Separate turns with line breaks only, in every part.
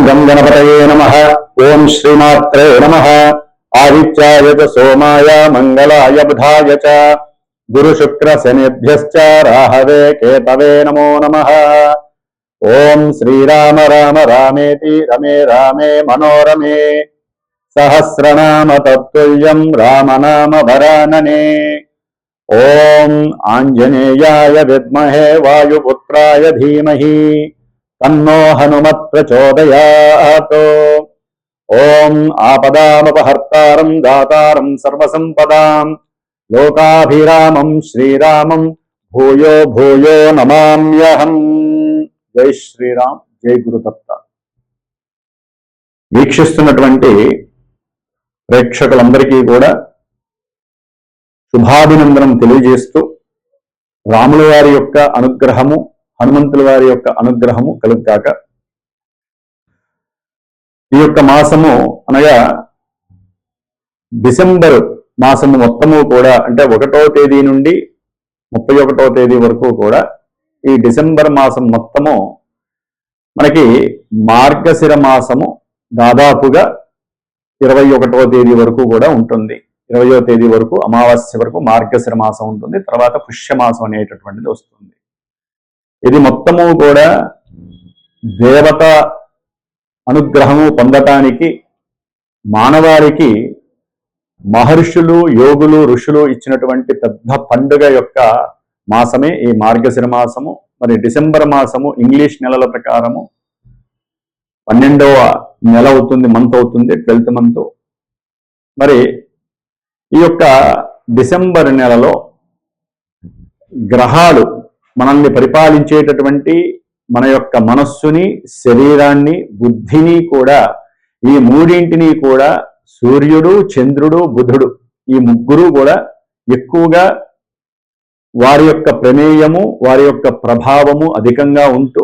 గం గణపతయే నమః. ఓం శ్రీమాత్రే నమః. ఆదిత్యాయ చ సోమాయ మంగళాయ బుధాయ చ గురు శుక్ర శనిభ్యశ్చ రాహవే కేతవే నమో నమః. ఓం శ్రీరామ రామ రామేతి రమే రామే మనోరమే సహస్రనామ తత్తుల్యం రామనామ వరాననే. ఓం ఆంజనేయాయ విద్మహే వాయుపుత్రాయ ధీమహి తన్నో హనుమత్ ప్రచోదయాత్. ఓం ఆపదామపహర్తారం దాతారం సర్వసంపదాం లోకాభిరామం శ్రీరామం భూయో భూయో నమామ్యహం. జై శ్రీరామ్, జై గురుదత్త. వీక్షిస్తున్నటువంటి ప్రేక్షకులందరికీ కూడా శుభాభినందనం తెలియజేస్తూ రాముల వారి యొక్క అనుగ్రహము, హనుమంతుల వారి యొక్క అనుగ్రహము కలుగుగాక. ఈ యొక్క మాసము అనగా డిసెంబర్ మాసము మొత్తము కూడా, అంటే 1వ తేదీ నుండి 31వ తేదీ వరకు కూడా ఈ డిసెంబర్ మాసం మొత్తము మనకి మార్గశిర మాసము దాదాపుగా 21వ తేదీ వరకు కూడా ఉంటుంది. 20వ తేదీ వరకు, అమావాస్య వరకు మార్గశిర మాసం ఉంటుంది. తర్వాత పుష్యమాసం అనేటటువంటిది వస్తుంది. ఇది మొత్తము కూడా దేవత అనుగ్రహము పొందటానికి మానవాళికి మహర్షులు, యోగులు, ఋషులు ఇచ్చినటువంటి పెద్ద పండుగ యొక్క మాసమే ఈ మార్గశిర మాసము. మరి డిసెంబర్ మాసము ఇంగ్లీష్ నెలల ప్రకారము 12వ నెల అవుతుంది, మంత్ అవుతుంది, 12th మంత్. మరి ఈ యొక్క డిసెంబర్ నెలలో గ్రహాలు మనల్ని పరిపాలించేటటువంటి మన యొక్క మనస్సుని, శరీరాన్ని, బుద్ధిని కూడా, ఈ మూడింటిని కూడా సూర్యుడు, చంద్రుడు, బుధుడు, ఈ ముగ్గురు కూడా ఎక్కువగా వారి యొక్క ప్రమేయము, వారి యొక్క ప్రభావము అధికంగా ఉంటూ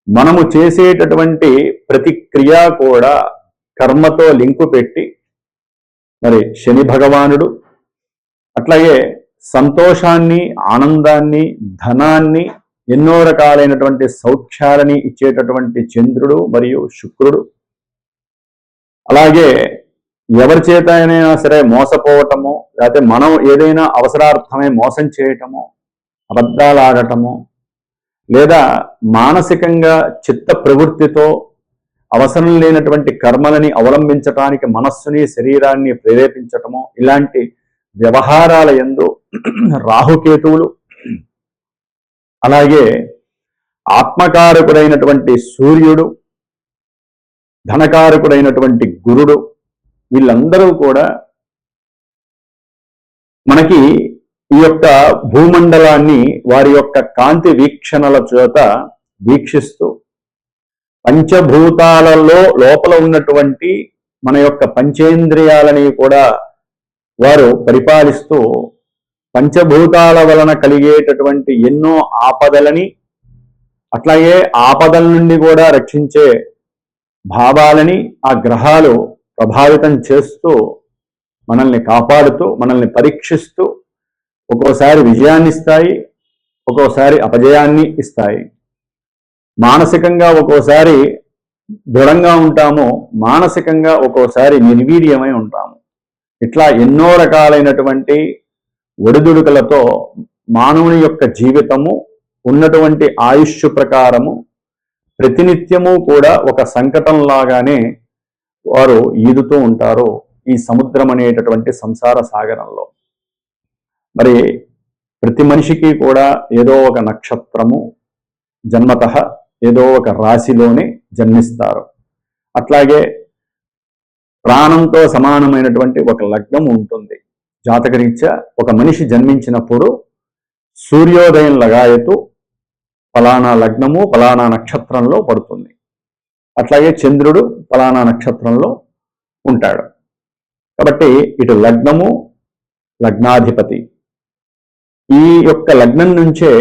మనము చేసేటటువంటి ప్రతిక్రియ కూడా కర్మతో లింకు పెట్టి, మరి శని భగవానుడు, అట్లాగే సంతోషాన్ని, ఆనందాన్ని, ధనాన్ని, ఎన్నో రకాలైనటువంటి సౌఖ్యాలని ఇచ్చేటటువంటి చంద్రుడు మరియు శుక్రుడు, అలాగే ఎవరి చేత అయినా సరే మోసపోవటము, లేకపోతే మనం ఏదైనా అవసరార్థమై మోసం చేయటము, అబద్ధాలు ఆడటము, లేదా మానసికంగా చిత్త ప్రవృత్తితో అవసరం లేనటువంటి కర్మలని అవలంబించటానికి మనస్సుని, శరీరాన్ని ప్రేరేపించటము, ఇలాంటి వ్యవహారాల యందు రాహుకేతువులు, అలాగే ఆత్మకారకుడైనటువంటి సూర్యుడు, ధనకారకుడైనటువంటి గురుడు, వీళ్ళందరూ కూడా మనకి ఈ యొక్క భూమండలాన్ని వారి యొక్క కాంతి వీక్షణల చేత వీక్షిస్తూ పంచభూతాలలో లోపల ఉన్నటువంటి మన యొక్క పంచేంద్రియాలని కూడా వారు పరిపాలిస్తూ పంచభూతాల వలన కలిగేటటువంటి ఎన్నో ఆపదలని, అట్లాగే ఆపదల నుండి కూడా రక్షించే భావాలని ఆ గ్రహాలు ప్రభావితం చేస్తూ మనల్ని కాపాడుతూ, మనల్ని పరీక్షిస్తూ ఒక్కోసారి విజయాన్ని ఇస్తాయి, ఒక్కోసారి అపజయాన్ని ఇస్తాయి. మానసికంగా ఒక్కోసారి దృఢంగా ఉంటాము, మానసికంగా ఒక్కోసారి నిర్వీర్యమై ఉంటాము. ఇట్లా ఎన్నో రకాలైనటువంటి ఒడిదుడుకులతో మానవుని యొక్క జీవితము ఉన్నటువంటి ఆయుష్ ప్రకారము ప్రతినిత్యము కూడా ఒక సంకటంలాగానే వారు ఈదుతూ ఉంటారు ఈ సముద్రం అనేటటువంటి సంసార సాగరంలో. మరి ప్రతి మనిషికి కూడా ఏదో ఒక నక్షత్రము జన్మతః ఏదో ఒక రాశిలోనే జన్మిస్తారు. అట్లాగే ప్రాణంతో సమానమైనటువంటి ఒక లగ్నం ఉంటుంది. జాతకరీత్యా ఒక మనిషి జన్మించినప్పుడు సూర్యోదయం లగాయతు ఫలానా లగ్నము ఫలానా నక్షత్రంలో పడుతుంది. అట్లాగే చంద్రుడు ఫలానా నక్షత్రంలో ఉంటాడు. కాబట్టి ఇటు లగ్నము, లగ్నాధిపతి, ఈ యొక్క లగ్నం నుంచే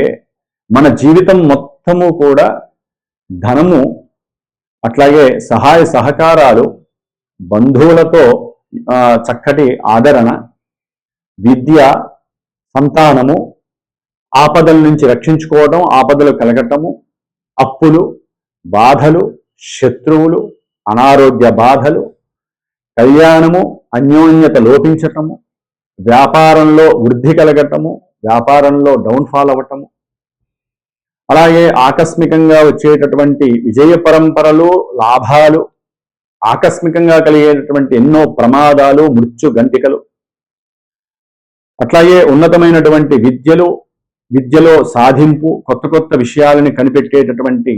మన జీవితం మొత్తము కూడా ధనము, అట్లాగే సహాయ సహకారాలు, బంధువులతో చక్కటి ఆదరణ, విద్య, సంతానము, ఆపదల నుంచి రక్షించుకోవడం, ఆపదలు కలగటము, అప్పులు, బాధలు, శత్రువులు, అనారోగ్య బాధలు, కళ్యాణము, అన్యోన్యత లోపించటము, వ్యాపారంలో వృద్ధి కలగటము, వ్యాపారంలో డౌన్ఫాల్ అవ్వటము, అలాగే ఆకస్మికంగా వచ్చేటటువంటి విజయ పరంపరలు, లాభాలు, ఆకస్మికంగా కలిగేటటువంటి ఎన్నో ప్రమాదాలు, మృత్యు గంటికలు, అట్లాగే ఉన్నతమైనటువంటి విద్యలో సాధింపు, కొత్త కొత్త విషయాలని కనిపెట్టేటటువంటి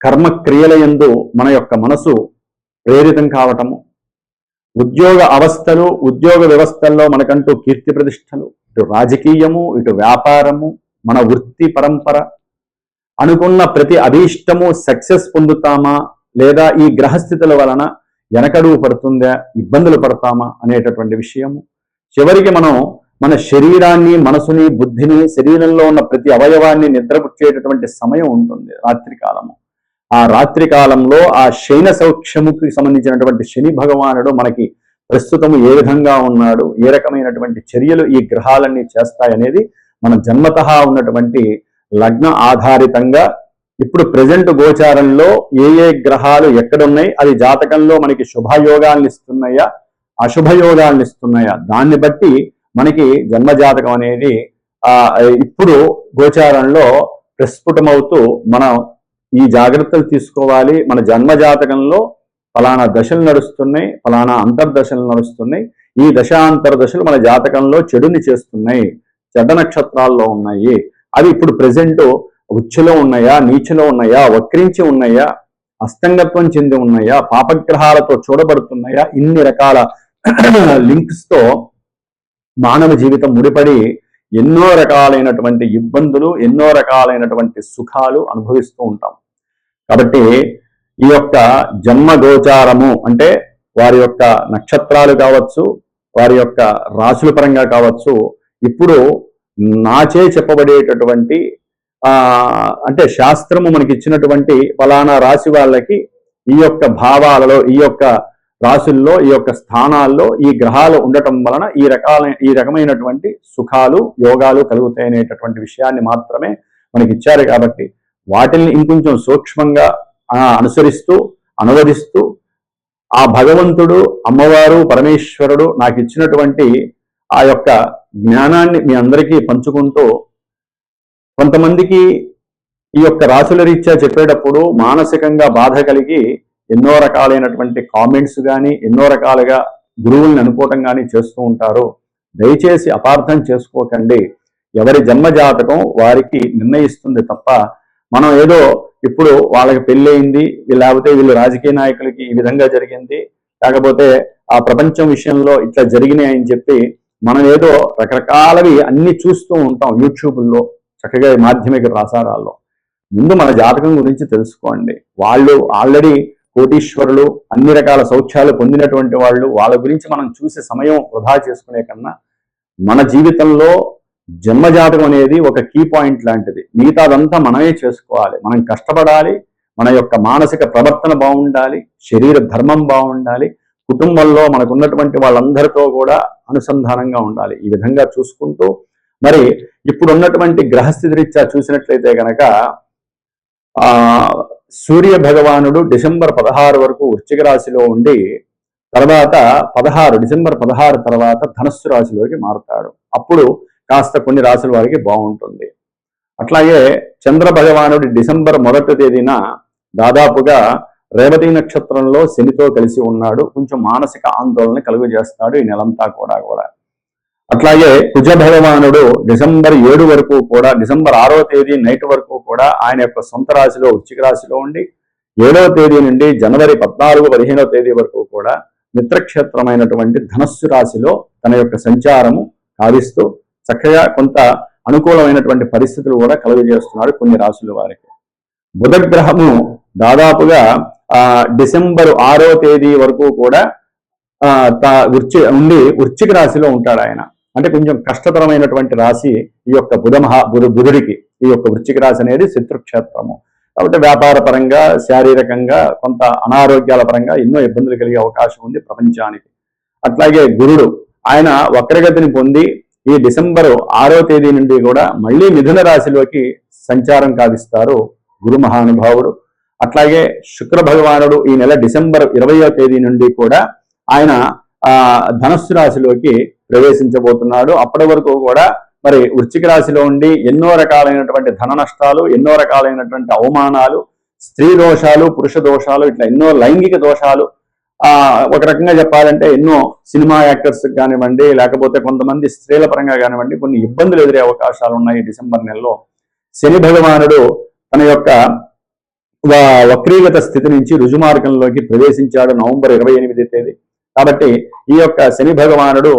కర్మక్రియల యందు మన యొక్క మనసు ప్రేరితం కావటము, ఉద్యోగ వ్యవస్థల్లో మనకంటూ కీర్తి ప్రతిష్టలు, ఇటు రాజకీయము, ఇటు వ్యాపారము, మన వృత్తి పరంపర, అనుకున్న ప్రతి అభీష్టము సక్సెస్ పొందుతామా లేదా ఈ గ్రహస్థితుల వలన వెనకడుగు పడుతుందా, ఇబ్బందులు పడతామా అనేటటువంటి విషయము. చివరికి మనం మన శరీరాన్ని, మనసుని, బుద్ధిని, శరీరంలో ఉన్న ప్రతి అవయవాన్ని నిద్రపుచ్చేటటువంటి సమయం ఉంటుంది రాత్రి కాలము. ఆ రాత్రి కాలంలో ఆ శయన సౌఖ్యముకి సంబంధించినటువంటి శని భగవానుడు మనకి ప్రస్తుతము ఏ విధంగా ఉన్నాడు, ఏ రకమైనటువంటి చర్యలు ఈ గ్రహాలన్నీ చేస్తాయనేది మన జన్మతః ఉన్నటువంటి లగ్న ఆధారితంగా ఇప్పుడు ప్రజెంట్ గోచారంలో ఏ గ్రహాలు ఎక్కడున్నాయి, అది జాతకంలో మనకి శుభయోగాలను ఇస్తున్నాయా, అశుభయోగాలను ఇస్తున్నాయా, దాన్ని బట్టి మనకి జన్మజాతకం అనేది ఇప్పుడు గోచారంలో ప్రస్ఫుటమవుతూ మనం ఈ జాగ్రత్తలు తీసుకోవాలి. మన జన్మజాతకంలో ఫలానా దశలు నడుస్తున్నాయి, ఫలానా అంతర్దశలు నడుస్తున్నాయి, ఈ దశాంతర దశలు మన జాతకంలో చెడుని చేస్తున్నాయి, చెడ్డ నక్షత్రాల్లో ఉన్నాయి, అవి ఇప్పుడు ప్రజెంట్ ఉచ్చులో ఉన్నాయా, నీచులో ఉన్నాయా, వక్రించి ఉన్నాయా, అస్తంగత్వం చెంది ఉన్నాయా, పాపగ్రహాలతో చూడబడుతున్నాయా, ఇన్ని రకాల లింక్స్తో మానవ జీవితం ముడిపడి ఎన్నో రకాలైనటువంటి ఇబ్బందులు, ఎన్నో రకాలైనటువంటి సుఖాలు అనుభవిస్తూ ఉంటాం. కాబట్టి ఈ యొక్క జన్మ గోచారము అంటే వారి యొక్క నక్షత్రాలు కావచ్చు, వారి యొక్క రాశుల పరంగా కావచ్చు, ఇప్పుడు నాచే చెప్పబడేటటువంటి అంటే శాస్త్రము మనకి ఇచ్చినటువంటి ఫలానా రాశి వాళ్ళకి ఈ యొక్క భావాలలో, ఈ యొక్క రాశుల్లో, ఈ యొక్క స్థానాల్లో ఈ గ్రహాలు ఉండటం వలన ఈ రకమైనటువంటి సుఖాలు, యోగాలు కలుగుతాయి అనేటటువంటి విషయాన్ని మాత్రమే మనకి ఇచ్చారు. కాబట్టి వాటిని ఇంకొంచెం సూక్ష్మంగా అనుసరిస్తూ, అనువదిస్తూ, ఆ భగవంతుడు, అమ్మవారు, పరమేశ్వరుడు నాకు ఇచ్చినటువంటి ఆ యొక్క జ్ఞానాన్ని మీ అందరికీ పంచుకుంటూ, కొంతమందికి ఈ యొక్క రాశుల రీత్యా చెప్పేటప్పుడు మానసికంగా బాధ కలిగి ఎన్నో రకాలైనటువంటి కామెంట్స్ కానీ, ఎన్నో రకాలుగా గురువుల్ని అనుకోవటం కానీ చేస్తూ ఉంటారు. దయచేసి అపార్థం చేసుకోకండి. ఎవరి జన్మ జాతకం వారికి నిర్ణయిస్తుంది తప్ప మనం ఏదో ఇప్పుడు వాళ్ళకి పెళ్ళయింది, లేకపోతే వీళ్ళు రాజకీయ నాయకులకి ఈ విధంగా జరిగింది, లేకపోతే ఆ ప్రపంచం విషయంలో ఇట్లా జరిగినాయి అని చెప్పి మనం ఏదో రకరకాలవి అన్ని చూస్తూ ఉంటాం యూట్యూబ్లో, చక్కగా మాధ్యమిక ప్రసారాల్లో. ముందు మన జాతకం గురించి తెలుసుకోండి. వాళ్ళు ఆల్రెడీ కోటీశ్వరులు, అన్ని రకాల సౌఖ్యాలు పొందినటువంటి వాళ్ళు, వాళ్ళ గురించి మనం చూసే సమయం వృధా చేసుకునే కన్నా మన జీవితంలో జన్మజాతకం అనేది ఒక కీ పాయింట్ లాంటిది. మిగతాదంతా మనమే చేసుకోవాలి. మనం కష్టపడాలి, మన యొక్క మానసిక ప్రవర్తన బాగుండాలి, శరీర ధర్మం బాగుండాలి, కుటుంబంలో మనకున్నటువంటి వాళ్ళందరితో కూడా అనుసంధానంగా ఉండాలి. ఈ విధంగా చూసుకుంటూ మరి ఇప్పుడు ఉన్నటువంటి గ్రహస్థితి రీత్యా చూసినట్లయితే కనుక సూర్య భగవానుడు డిసెంబర్ 16 వరకు వృశ్చిక రాశిలో ఉండి తర్వాత డిసెంబర్ 16 తర్వాత ధనస్సు రాశిలోకి మారుతాడు. అప్పుడు కాస్త కొన్ని రాశుల వారికి బాగుంటుంది. అట్లాగే చంద్ర భగవానుడు డిసెంబర్ 1వ తేదీన దాదాపుగా రేవతి నక్షత్రంలో శనితో కలిసి ఉన్నాడు. కొంచెం మానసిక ఆందోళన కలుగజేస్తాడు ఈ నెలంతా కూడా. అట్లాగే కుజ భగవానుడు డిసెంబర్ 7 వరకు కూడా, డిసెంబర్ 6వ తేదీ నైట్ వరకు కూడా ఆయన యొక్క సొంత రాశిలో వృశ్చిక రాశిలో ఉండి 7వ తేదీ నుండి జనవరి 14-15వ తేదీ వరకు కూడా మిత్రక్షేత్రమైనటువంటి ధనస్సు రాశిలో తన యొక్క సంచారము సాధిస్తూ చక్కగా కొంత అనుకూలమైనటువంటి పరిస్థితులు కూడా కలుగజేస్తున్నాడు కొన్ని రాశుల వారికి. బుధగ్రహము దాదాపుగా డిసెంబర్ 6వ తేదీ వరకు కూడా వృశ్చిక రాశిలో ఉంటాడు ఆయన. అంటే కొంచెం కష్టతరమైనటువంటి రాశి ఈ యొక్క బుధుడికి. ఈ యొక్క వృశ్చిక రాశి అనేది శత్రుక్షేత్రము కాబట్టి వ్యాపార పరంగా, శారీరకంగా, కొంత అనారోగ్యాల పరంగా ఎన్నో ఇబ్బందులు కలిగే అవకాశం ఉంది ప్రపంచానికి. అట్లాగే గురుడు ఆయన వక్రగతిని పొంది ఈ డిసెంబర్ 6వ తేదీ నుండి కూడా మళ్ళీ మిథున రాశిలోకి సంచారం కావిస్తారు గురు మహానుభావుడు. అట్లాగే శుక్ర భగవానుడు ఈ నెల డిసెంబర్ 20వ తేదీ నుండి కూడా ఆయన ధనస్సు రాశిలోకి ప్రవేశించబోతున్నాడు. అప్పటి వరకు కూడా మరి వృశ్చిక రాశిలో ఉండి ఎన్నో రకాలైనటువంటి ధన నష్టాలు, ఎన్నో రకాలైనటువంటి అవమానాలు, స్త్రీ దోషాలు, పురుష దోషాలు, ఇట్లా ఎన్నో లైంగిక దోషాలు, ఒక రకంగా చెప్పాలంటే ఎన్నో సినిమా యాక్టర్స్ కానివ్వండి, లేకపోతే కొంతమంది స్త్రీల పరంగా కానివ్వండి కొన్ని ఇబ్బందులు ఎదురే అవకాశాలు ఉన్నాయి. డిసెంబర్ నెలలో శని భగవానుడు తన యొక్క వక్రీగత స్థితి నుంచి రుజుమార్గంలోకి ప్రవేశించాడు నవంబర్ 28వ తేదీ. కాబట్టి ఈ యొక్క శని భగవానుడు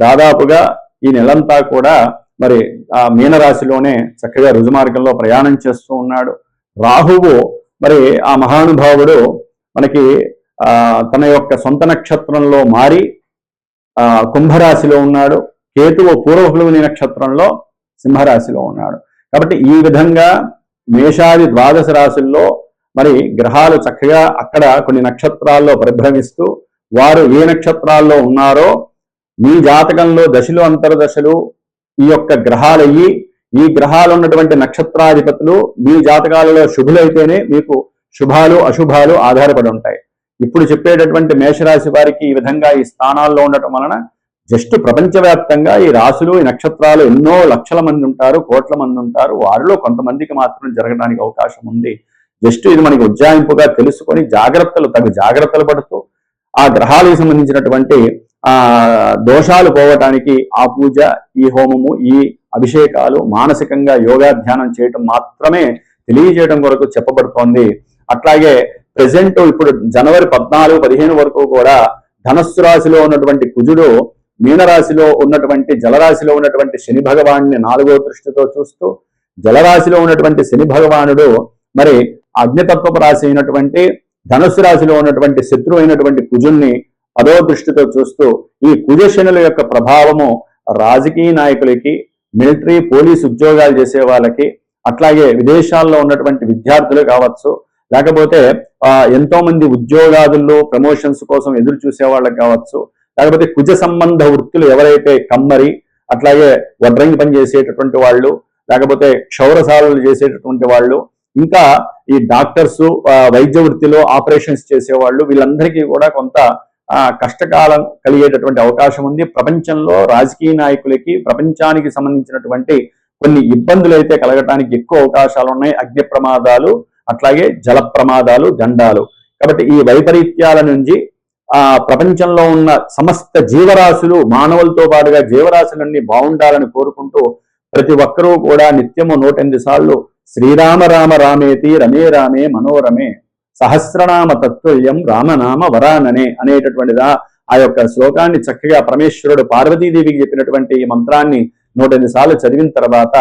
దాదాపుగా ఈ నెలంతా కూడా మరి ఆ మీనరాశిలోనే చక్కగా రుజుమార్గంలో ప్రయాణం చేస్తూ ఉన్నాడు. రాహువు మరి ఆ మహానుభావుడు మనకి తన యొక్క సొంత నక్షత్రంలో మారి కుంభరాశిలో ఉన్నాడు. కేతువు పూర్వఫులుని నక్షత్రంలో సింహరాశిలో ఉన్నాడు. కాబట్టి ఈ విధంగా మేషాది ద్వాదశ రాశుల్లో మరి గ్రహాలు చక్కగా అక్కడ కొన్ని నక్షత్రాల్లో పరిభ్రమిస్తూ వారు ఏ నక్షత్రాల్లో ఉన్నారో మీ జాతకంలో దశలు అంతర్దశలు ఈ యొక్క గ్రహాలయ్యి ఈ గ్రహాలు ఉన్నటువంటి నక్షత్రాధిపతులు మీ జాతకాలలో శుభులైతేనే మీకు శుభాలు అశుభాలు ఆధారపడి ఉంటాయి. ఇప్పుడు చెప్పేటటువంటి మేషరాశి వారికి ఈ విధంగా ఈ స్థానాల్లో ఉండటం వలన జస్ట్ ప్రపంచవ్యాప్తంగా ఈ రాశులు ఈ నక్షత్రాలు ఎన్నో లక్షల మంది ఉంటారు, కోట్ల మంది ఉంటారు. వారిలో కొంతమందికి మాత్రం జరగడానికి అవకాశం ఉంది. జస్ట్ ఇది మనకి ఉజ్జాయింపుగా తెలుసుకొని తగు జాగ్రత్తలు పడుతూ ఆ గ్రహాలకు సంబంధించినటువంటి దోషాలు పోవటానికి ఆ పూజ, ఈ హోమము, ఈ అభిషేకాలు, మానసికంగా యోగాధ్యానం చేయటం మాత్రమే తెలియజేయడం కొరకు చెప్పబడుతోంది. అట్లాగే ప్రెసెంట్ ఇప్పుడు జనవరి 14-15 వరకు కూడా ధనస్సు రాశిలో ఉన్నటువంటి కుజుడు మీనరాశిలో ఉన్నటువంటి జలరాశిలో ఉన్నటువంటి శని భగవాన్ని 4వ దృష్టితో చూస్తూ జలరాశిలో ఉన్నటువంటి శని భగవానుడు మరి అగ్నితత్వపు రాశి అయినటువంటి ధనుస్సు రాశిలో ఉన్నటువంటి శత్రువు అయినటువంటి కుజుణ్ణి 10వ దృష్టితో చూస్తూ ఈ కుజ శనుల యొక్క ప్రభావము రాజకీయ నాయకులకి, మిలిటరీ పోలీస్ ఉద్యోగాలు చేసే వాళ్ళకి, అట్లాగే విదేశాల్లో ఉన్నటువంటి విద్యార్థులు కావచ్చు, లేకపోతే ఎంతో మంది ఉద్యోగాదుల్లో ప్రమోషన్స్ కోసం ఎదురు చూసే వాళ్ళకి కావచ్చు, లేకపోతే కుజ సంబంధ వృత్తులు ఎవరైతే కమ్మరి, అట్లాగే వడ్రంగి పని చేసేటటువంటి వాళ్ళు, లేకపోతే క్షౌరసాలు చేసేటటువంటి వాళ్ళు, ఇంకా ఈ డాక్టర్స్ వైద్య వృత్తిలో ఆపరేషన్స్ చేసేవాళ్ళు, వీళ్ళందరికీ కూడా కొంత కష్టకాలం కలిగేటటువంటి అవకాశం ఉంది. ప్రపంచంలో రాజకీయ నాయకులకి ప్రపంచానికి సంబంధించినటువంటి కొన్ని ఇబ్బందులు అయితే కలగటానికి ఎక్కువ అవకాశాలు ఉన్నాయి. అగ్ని ప్రమాదాలు, అట్లాగే జల ప్రమాదాలు, గండాలు. కాబట్టి ఈ వైపరీత్యాల నుంచి ప్రపంచంలో ఉన్న సమస్త జీవరాశులు, మానవులతో పాటుగా జీవరాశులన్నీ బాగుండాలని కోరుకుంటూ ప్రతి ఒక్కరూ కూడా నిత్యము 108 సార్లు శ్రీరామ రామ రామేతి రమే రామే మనోరమే సహస్రనామ తత్తుల్యం రామనామ వరాననే అనేటటువంటిదా ఆ యొక్క శ్లోకాన్ని చక్కగా పరమేశ్వరుడు పార్వతీదేవికి చెప్పినటువంటి ఈ మంత్రాన్ని 108 సార్లు చదివిన తర్వాత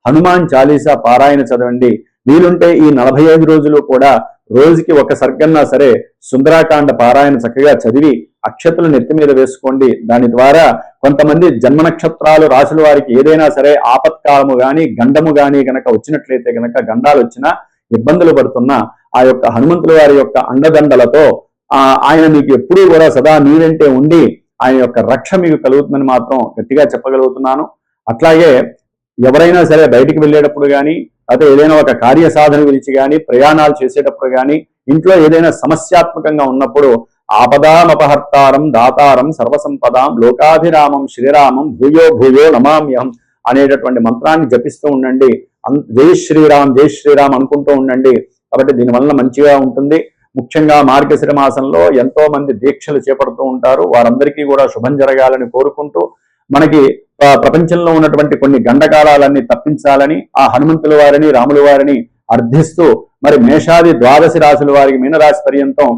హనుమాన్ చాలీసా పారాయణ చదవండి. వీలుంటే ఈ 45 రోజులు కూడా రోజుకి ఒక సర్గన్నా సరే సుందరాకాండ పారాయణ చక్కగా చదివి అక్షతలు నెత్తి మీద వేసుకోండి. దాని ద్వారా కొంతమంది జన్మ నక్షత్రాలు రాశుల వారికి ఏదైనా సరే ఆపత్కాలము గాని గండము గాని గనక వచ్చినట్లయితే గనక, గండాలు వచ్చినా ఇబ్బందులు పడుతున్నా ఆ యొక్క హనుమంతుల వారి యొక్క అండదండలతో ఆయన మీకు ఎప్పుడూ కూడా సదా మీ వెంటే ఉండి ఆయన యొక్క రక్ష మీకు కలుగుతుందని మాత్రం గట్టిగా చెప్పగలుగుతున్నాను. అట్లాగే ఎవరైనా సరే బయటికి వెళ్ళేటప్పుడు కానీ, అదే ఏదైనా ఒక కార్య సాధన గురించి కానీ, ప్రయాణాలు చేసేటప్పుడు కానీ, ఇంట్లో ఏదైనా సమస్యాత్మకంగా ఉన్నప్పుడు ఆపదామపహర్తారం దాతారం సర్వసంపదాం లోకాభిరామం శ్రీరామం భూయో భూయో నమామ్యం అనేటటువంటి మంత్రాన్ని జపిస్తూ ఉండండి. జై శ్రీరామ్ అనుకుంటూ ఉండండి. కాబట్టి దీనివల్ల మంచిగా ఉంటుంది. ముఖ్యంగా మార్గశిర మాసంలో ఎంతో మంది దీక్షలు చేపడుతూ ఉంటారు. వారందరికీ కూడా శుభం జరగాలని కోరుకుంటూ మనకి ప్రపంచంలో ఉన్నటువంటి కొన్ని గండకాలాలన్నీ తప్పించాలని ఆ హనుమంతుల వారిని రాముల వారిని అర్థిస్తూ మరి మేషాది ద్వాదశి రాశుల వారికి మీనరాశి పర్యంతం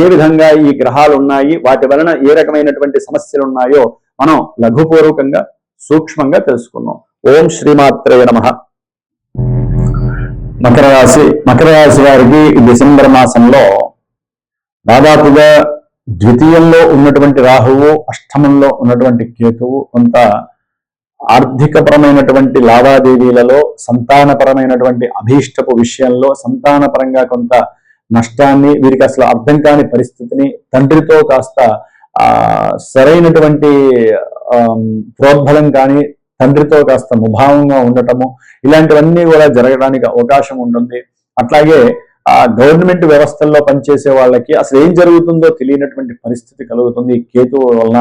ఏ విధంగా ఈ గ్రహాలు ఉన్నాయి, వాటి వలన ఏ రకమైనటువంటి సమస్యలు ఉన్నాయో మనం లఘుపూర్వకంగా సూక్ష్మంగా తెలుసుకున్నాం. ఓం శ్రీమాత్రే నమః. మకర రాశి వారికి డిసెంబర్ మాసంలో దాదాపుగా ద్వితీయంలో ఉన్నటువంటి రాహువు, అష్టమంలో ఉన్నటువంటి కేతువు కొంత ఆర్థికపరమైనటువంటి లావాదేవీలలో, సంతానపరమైనటువంటి అభీష్టపు విషయంలో సంతానపరంగా కొంత నష్టాన్ని, వీరికి అసలు అర్థం కాని పరిస్థితిని, తండ్రితో కాస్త సరైనటువంటి ప్రోద్బలం కానీ, తండ్రితో కాస్త ముభావంగా ఉండటము, ఇలాంటివన్నీ కూడా జరగడానికి అవకాశం ఉంటుంది. అట్లాగే గవర్నమెంట్ వ్యవస్థల్లో పనిచేసే వాళ్ళకి అసలు ఏం జరుగుతుందో తెలియనటువంటి పరిస్థితి కలుగుతుంది ఈ కేతు వలన.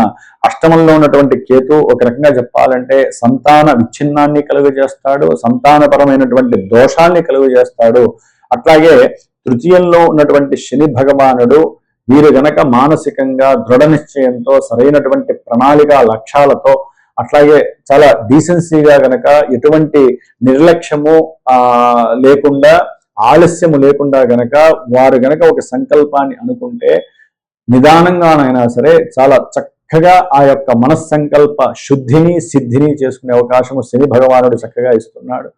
అష్టమంలో ఉన్నటువంటి కేతు ఒక రకంగా చెప్పాలంటే సంతాన విచ్ఛిన్నాన్ని కలుగజేస్తాడు, సంతానపరమైనటువంటి దోషాన్ని కలుగజేస్తాడు. అట్లాగే తృతీయంలో ఉన్నటువంటి శని భగవానుడు వీరు గనక మానసికంగా దృఢ నిశ్చయంతో సరైనటువంటి ప్రణాళిక లక్ష్యాలతో అట్లాగే చాలా డీసెన్సీగా గనక ఎటువంటి నిర్లక్ష్యము లేకుండా ఆలస్యము లేకుండా గనక వారు గనక ఒక సంకల్పాన్ని అనుకుంటే నిదానంగానైనా సరే చాలా చక్కగా ఆ యొక్క మనస్సంకల్ప శుద్ధిని సిద్ధిని చేసుకునే అవకాశము శని భగవానుడు చక్కగా ఇస్తున్నాడు.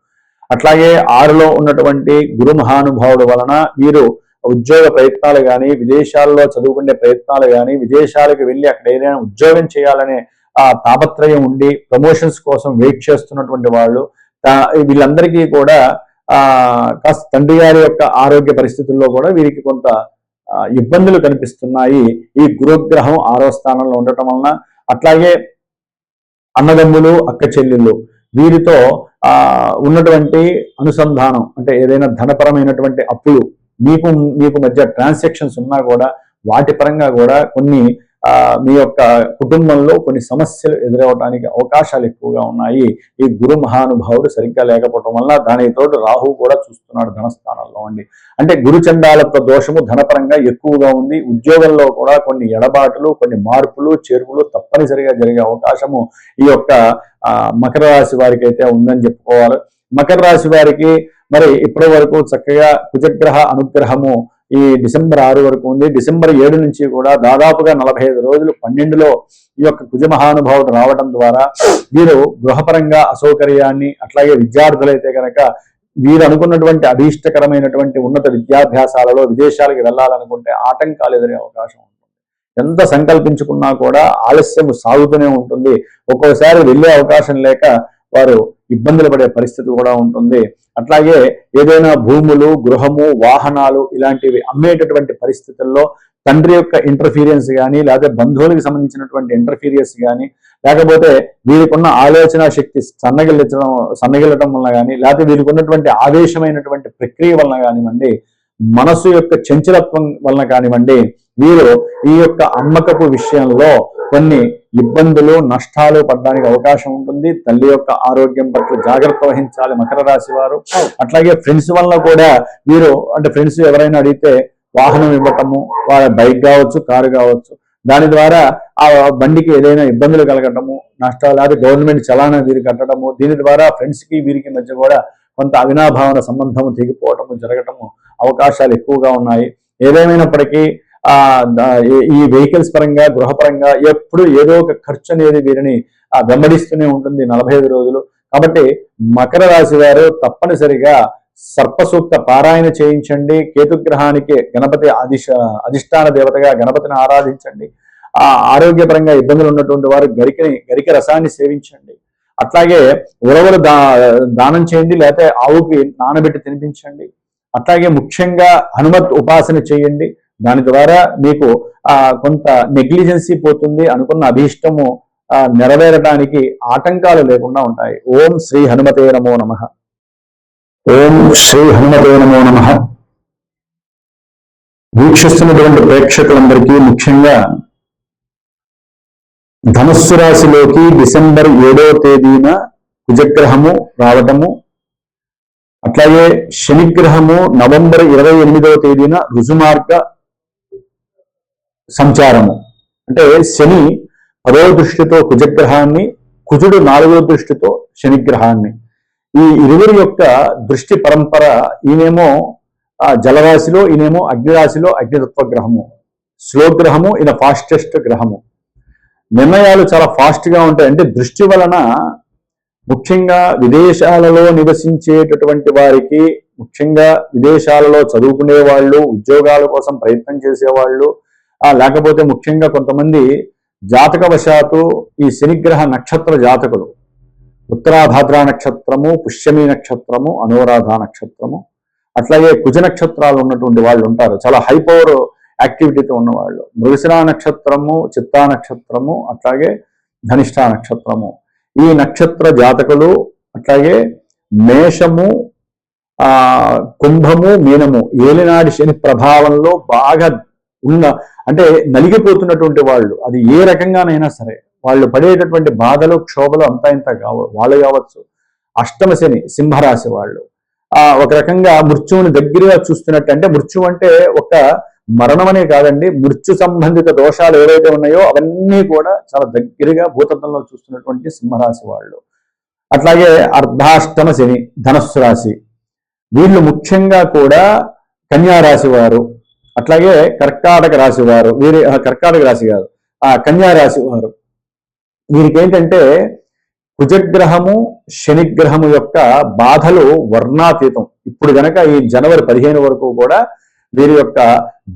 అట్లాగే 6లో ఉన్నటువంటి గురు మహానుభావుడు వలన వీరు ఉద్యోగ ప్రయత్నాలు కానీ, విదేశాల్లో చదువుకునే ప్రయత్నాలు కానీ, విదేశాలకు వెళ్ళి అక్కడ ఏదైనా ఉద్యోగం చేయాలనే తాపత్రయం ఉండి ప్రమోషన్స్ కోసం వెయిట్ చేస్తున్నటువంటి వాళ్ళు వీళ్ళందరికీ కూడా కాస్త తండ్రి గారి యొక్క ఆరోగ్య పరిస్థితుల్లో కూడా వీరికి కొంత ఇబ్బందులు కనిపిస్తున్నాయి ఈ గురుగ్రహం 6వ స్థానంలో ఉండటం వలన. అట్లాగే అన్నదమ్ములు అక్క చెల్లెళ్ళు వీరితో ఉన్నటువంటి అనుసంధానం అంటే ఏదైనా ధనపరమైనటువంటి అప్పులు మీకు మధ్య ట్రాన్సాక్షన్స్ ఉన్నా కూడా వాటి పరంగా కూడా కొన్ని మీ యొక్క కుటుంబంలో కొన్ని సమస్యలు ఎదురవడానికి అవకాశాలు ఎక్కువగా ఉన్నాయి ఈ గురు మహానుభావుడు సరిగ్గా లేకపోవడం వల్ల. దానితో రాహు కూడా చూస్తున్నాడు ధనస్థానంలో ఉండి. అంటే గురు చండాలత్వ దోషము ధనపరంగా ఎక్కువగా ఉంది. ఉద్యోగంలో కూడా కొన్ని ఎడబాటులు, కొన్ని మార్పులు చేర్పులు తప్పనిసరిగా జరిగే అవకాశము ఈ యొక్క మకర రాశి వారికి అయితే ఉందని చెప్పుకోవాలి. మకర రాశి వారికి మరి ఇప్పటి వరకు చక్కగా కుజగ్రహ అనుగ్రహము ఈ డిసెంబర్ 6 వరకు ఉంది. డిసెంబర్ 7 నుంచి కూడా దాదాపుగా 45 రోజులు 12లో ఈ యొక్క కుజ మహానుభావుడు రావడం ద్వారా వీరు గృహపరంగా అసౌకర్యాన్ని, అట్లాగే విద్యార్థులైతే కనుక వీరు అనుకున్నటువంటి అభీష్టకరమైనటువంటి ఉన్నత విద్యాభ్యాసాలలో విదేశాలకు వెళ్ళాలనుకుంటే ఆటంకాలు ఎదురే అవకాశం ఉంటుంది. ఎంత సంకల్పించుకున్నా కూడా ఆలస్యం సాగుతూనే ఉంటుంది. ఒక్కోసారి వెళ్ళే అవకాశం లేక వారు ఇబ్బందులు పడే పరిస్థితి కూడా ఉంటుంది. అట్లాగే ఏదైనా భూములు, గృహము, వాహనాలు ఇలాంటివి అమ్మేటటువంటి పరిస్థితుల్లో తండ్రి యొక్క ఇంటర్ఫీరియన్స్ కానీ, లేకపోతే బంధువులకు సంబంధించినటువంటి ఇంటర్ఫీరియన్స్ కానీ, లేకపోతే వీరికున్న ఆలోచన శక్తి సన్నగిల్లటం వలన కానీ, లేకపోతే వీరికి ఉన్నటువంటి ఆవేశమైనటువంటి ప్రక్రియ వలన కానివ్వండి, మనసు యొక్క చంచలత్వం వలన కానివ్వండి, వీరు ఈ యొక్క అమ్మకపు విషయంలో కొన్ని ఇబ్బందులు, నష్టాలు పడడానికి అవకాశం ఉంటుంది. తల్లి యొక్క ఆరోగ్యం పట్ల జాగ్రత్త వహించాలి మకర రాశి వారు. అట్లాగే ఫ్రెండ్స్ వల్ల కూడా వీరు అంటే ఫ్రెండ్స్ ఎవరైనా అడిగితే వాహనం ఇవ్వటము, వాళ్ళ బైక్ కావచ్చు, కారు కావచ్చు, దాని ద్వారా ఆ బండికి ఏదైనా ఇబ్బందులు కలగటము, నష్టాలు, లేదా గవర్నమెంట్ చలానా వీరు కట్టడము, దీని ద్వారా ఫ్రెండ్స్కి వీరికి మధ్య కూడా కొంత అవినాభావన సంబంధం తెగిపోవటము జరగటము అవకాశాలు ఎక్కువగా ఉన్నాయి. ఏదేమైనప్పటికీ ఈ వెహికల్స్ పరంగా, గృహపరంగా ఎప్పుడు ఏదో ఒక ఖర్చు అనేది వీరిని వెంబడిస్తూనే ఉంటుంది 45 రోజులు. కాబట్టి మకర రాశి వారు తప్పనిసరిగా సర్పసూక్త పారాయణ చేయించండి. కేతుగ్రహానికి గణపతి అధిష్టాన దేవతగా గణపతిని ఆరాధించండి. ఆరోగ్యపరంగా ఇబ్బందులు ఉన్నటువంటి వారు గరిక రసాన్ని సేవించండి. అట్లాగే ఉరవలు దానం చేయండి, లేకపోతే ఆవుకి నానబెట్టి తినిపించండి. అట్లాగే ముఖ్యంగా హనుమత్ ఉపాసన చేయండి. దాని ద్వారా మీకు కొంత నెగ్లిజెన్సీ పోతుంది, అనుకున్న అభీష్టము నెరవేరడానికి ఆటంకాలు లేకుండా ఉంటాయి. ఓం శ్రీ హనుమతే నమో నమః. ఓం శ్రీ హనుమతే నమో నమః. వీక్షిస్తున్నటువంటి ప్రేక్షకులందరికీ ముఖ్యంగా ధనుస్సు రాశిలోకి డిసెంబర్ 7వ తేదీన కుజగ్రహము రావటము, అట్లాగే శనిగ్రహము నవంబర్ 28వ తేదీన రుజుమార్గ సంచారము. అంటే శని 10వ దృష్టితో కుజగ్రహాన్ని, కుజుడు 4వ దృష్టితో శనిగ్రహాన్ని, ఈ ఇరువురి యొక్క దృష్టి పరంపర. ఈయనేమో జలరాశిలో, ఈయనేమో అగ్నిరాశిలో అగ్నితత్వ గ్రహము, స్లో గ్రహము, ఈయన ఫాస్టెస్ట్ గ్రహము. నిర్ణయాలు చాలా ఫాస్ట్గా ఉంటాయి. అంటే దృష్టి వలన ముఖ్యంగా విదేశాలలో నివసించేటటువంటి వారికి, ముఖ్యంగా విదేశాలలో చదువుకునే వాళ్ళు, ఉద్యోగాల కోసం ప్రయత్నం చేసేవాళ్ళు, లేకపోతే ముఖ్యంగా కొంతమంది జాతకవశాత్తు ఈ శనిగ్రహ నక్షత్ర జాతకులు, ఉత్తరాభాద్ర నక్షత్రము, పుష్యమి నక్షత్రము, అనురాధ నక్షత్రము, అట్లాగే కుజ నక్షత్రాలు ఉన్నటువంటి వాళ్ళు ఉంటారు, చాలా హై పవర్ యాక్టివిటీతో ఉన్నవాళ్ళు. మృగశిర నక్షత్రము, చిత్తా నక్షత్రము, అట్లాగే ధనిష్ఠ నక్షత్రము, ఈ నక్షత్ర జాతకులు, అట్లాగే మేషము, కుంభము మీనము ఏలినాడి శని ప్రభావంలో బాగా ఉన్న అంటే నలిగిపోతున్నటువంటి వాళ్ళు, అది ఏ రకంగానైనా సరే వాళ్ళు పడేటటువంటి బాధలు క్షోభలు అంతా ఇంత వాళ్ళు కావచ్చు. అష్టమ శని సింహరాశి వాళ్ళు ఒక రకంగా మృత్యువుని దగ్గరగా చూస్తున్నట్టు, అంటే మృత్యు అంటే ఒక మరణం అనే కాదండి, మృత్యు సంబంధిత దోషాలు ఏవైతే ఉన్నాయో అవన్నీ కూడా చాలా దగ్గరగా భూతత్వంలో చూస్తున్నటువంటి సింహరాశి వాళ్ళు. అట్లాగే అర్ధాష్టమ శని ధనస్సు రాశి, వీళ్ళు ముఖ్యంగా కూడా కన్యారాశి వారు, అట్లాగే కర్కాటక రాశి వారు, కర్కాటక రాశి కాదు కన్యారాశి వారు, వీరికి ఏంటంటే కుజగ్రహము శనిగ్రహము యొక్క బాధలు వర్ణాతీతం. ఇప్పుడు గనక ఈ జనవరి 15 వరకు కూడా వీరి యొక్క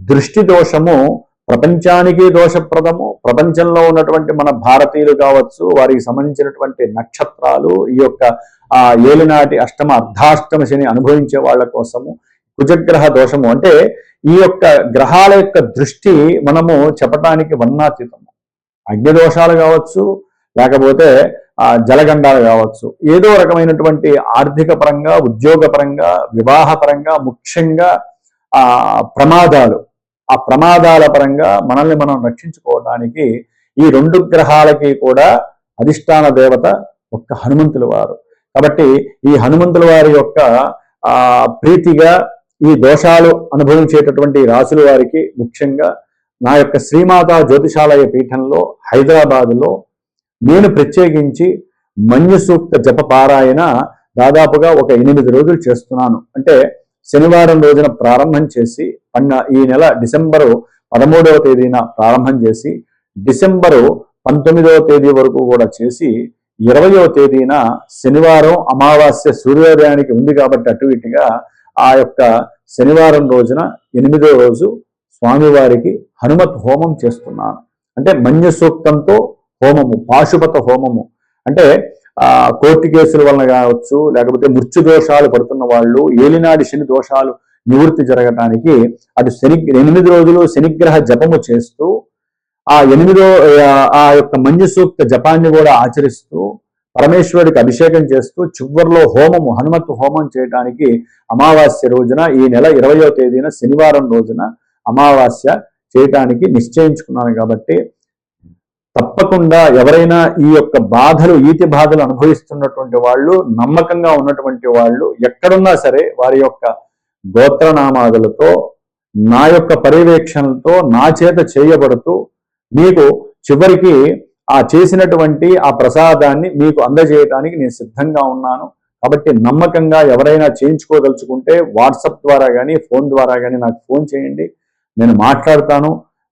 దృష్టి దోషము ప్రపంచానికి దోషప్రదము. ప్రపంచంలో ఉన్నటువంటి మన భారతీయులు కావచ్చు, వారికి సంబంధించినటువంటి నక్షత్రాలు, ఈ యొక్క ఏలినాటి అష్టమ అర్ధాష్టమ శని అనుభవించే వాళ్ళ కోసము కుజగ్రహ దోషము అంటే ఈ యొక్క గ్రహాల యొక్క దృష్టి మనము చెప్పటానికి వర్ణాతీతము. అగ్నిదోషాలు కావచ్చు, లేకపోతే జలగండాలు కావచ్చు, ఏదో రకమైనటువంటి ఆర్థిక పరంగా, ఉద్యోగ పరంగా, వివాహ పరంగా, ముఖ్యంగా ప్రమాదాలు, ఆ ప్రమాదాల పరంగా మనల్ని మనం రక్షించుకోవడానికి ఈ 2 గ్రహాలకి కూడా అధిష్టాన దేవత ఒక్క హనుమంతుల వారు. కాబట్టి ఈ హనుమంతుల వారి యొక్క ప్రీతిగా ఈ దోషాలు అనుభవించేటటువంటి రాసుల వారికి ముఖ్యంగా నా యొక్క శ్రీమాతా జ్యోతిషాలయ పీఠంలో హైదరాబాదులో నేను ప్రత్యేకించి మన్య సూక్త జప పారాయణ దాదాపుగా ఒక 8 రోజులు చేస్తున్నాను. అంటే శనివారం రోజున ప్రారంభం చేసి ఈ నెల డిసెంబరు 13వ తేదీన ప్రారంభం చేసి డిసెంబరు 19వ తేదీ వరకు కూడా చేసి 20వ తేదీన శనివారం అమావాస్య సూర్యోదయానికి ఉంది కాబట్టి అటు ఇటుగా ఆ యొక్క శనివారం రోజున 8వ రోజు స్వామివారికి హనుమత్ హోమం చేస్తున్నాను. అంటే మన్య సూక్తంతో హోమము, పాశుపత హోమము, అంటే కోర్టు కేసుల వలన కావచ్చు, లేకపోతే మృత్యు దోషాలు పడుతున్న వాళ్ళు, ఏలినాడి శని దోషాలు నివృత్తి జరగటానికి అటు 8 రోజులు శనిగ్రహ జపము చేస్తూ ఆ యొక్క మన్య సూక్త జపాన్ని కూడా ఆచరిస్తూ పరమేశ్వరుడికి అభిషేకం చేస్తూ చివరిలో హోమము, హనుమత్ హోమం చేయడానికి అమావాస్య రోజున ఈ నెల 20వ తేదీన శనివారం రోజున అమావాస్య చేయటానికి నిశ్చయించుకున్నాను. కాబట్టి తప్పకుండా ఎవరైనా ఈ యొక్క బాధలు, ఈతి బాధలు అనుభవిస్తున్నటువంటి వాళ్ళు, నమ్మకంగా ఉన్నటువంటి వాళ్ళు ఎక్కడున్నా సరే వారి యొక్క గోత్రనామాదులతో నా యొక్క పర్యవేక్షణతో నా చేత చేయబడుతూ మీకు చివరికి చేసినటువంటి ఆ ప్రసాదాన్ని మీకు అందజేయడానికి నేను సిద్ధంగా ఉన్నాను. కాబట్టి నమ్మకంగా ఎవరైనా చేయించుకోదలుచుకుంటే వాట్సాప్ ద్వారా కానీ ఫోన్ ద్వారా కానీ నాకు ఫోన్ చేయండి, నేను మాట్లాడతాను.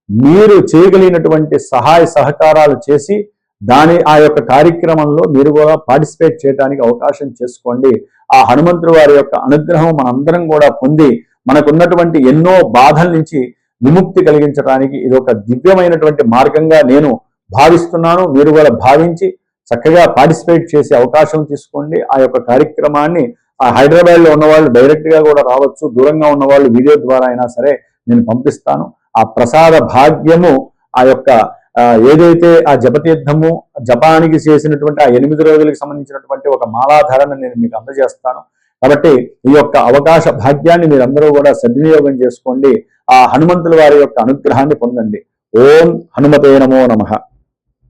మీరు చేయగలిగినటువంటి సహాయ సహకారాలు చేసి ఆ యొక్క కార్యక్రమంలో మీరు కూడా పార్టిసిపేట్ చేయడానికి అవకాశం చేసుకోండి. ఆ హనుమంతుడి వారి యొక్క అనుగ్రహం మనందరం కూడా పొంది మనకున్నటువంటి ఎన్నో బాధల నుంచి విముక్తి కలిగించడానికి ఇది ఒక దివ్యమైనటువంటి మార్గంగా నేను భావిస్తున్నాను. మీరు కూడా భావించి చక్కగా పార్టిసిపేట్ చేసే అవకాశం తీసుకోండి. ఆ యొక్క కార్యక్రమాన్ని హైదరాబాద్లో ఉన్నవాళ్ళు డైరెక్ట్గా కూడా రావచ్చు, దూరంగా ఉన్నవాళ్ళు వీడియో ద్వారా అయినా సరే నేను పంపిస్తాను. ఆ ప్రసాద భాగ్యము, ఆ యొక్క ఏదైతే ఆ జపతీర్థము జపానికి చేసినటువంటి ఆ 8 రోజులకు సంబంధించినటువంటి ఒక మాలాధారణ నేను మీకు అందజేస్తాను. కాబట్టి ఈ యొక్క అవకాశ భాగ్యాన్ని మీరందరూ కూడా సద్వినియోగం చేసుకోండి. ఆ హనుమంతుల వారి యొక్క అనుగ్రహాన్ని పొందండి. ఓం హనుమతే నమో నమః.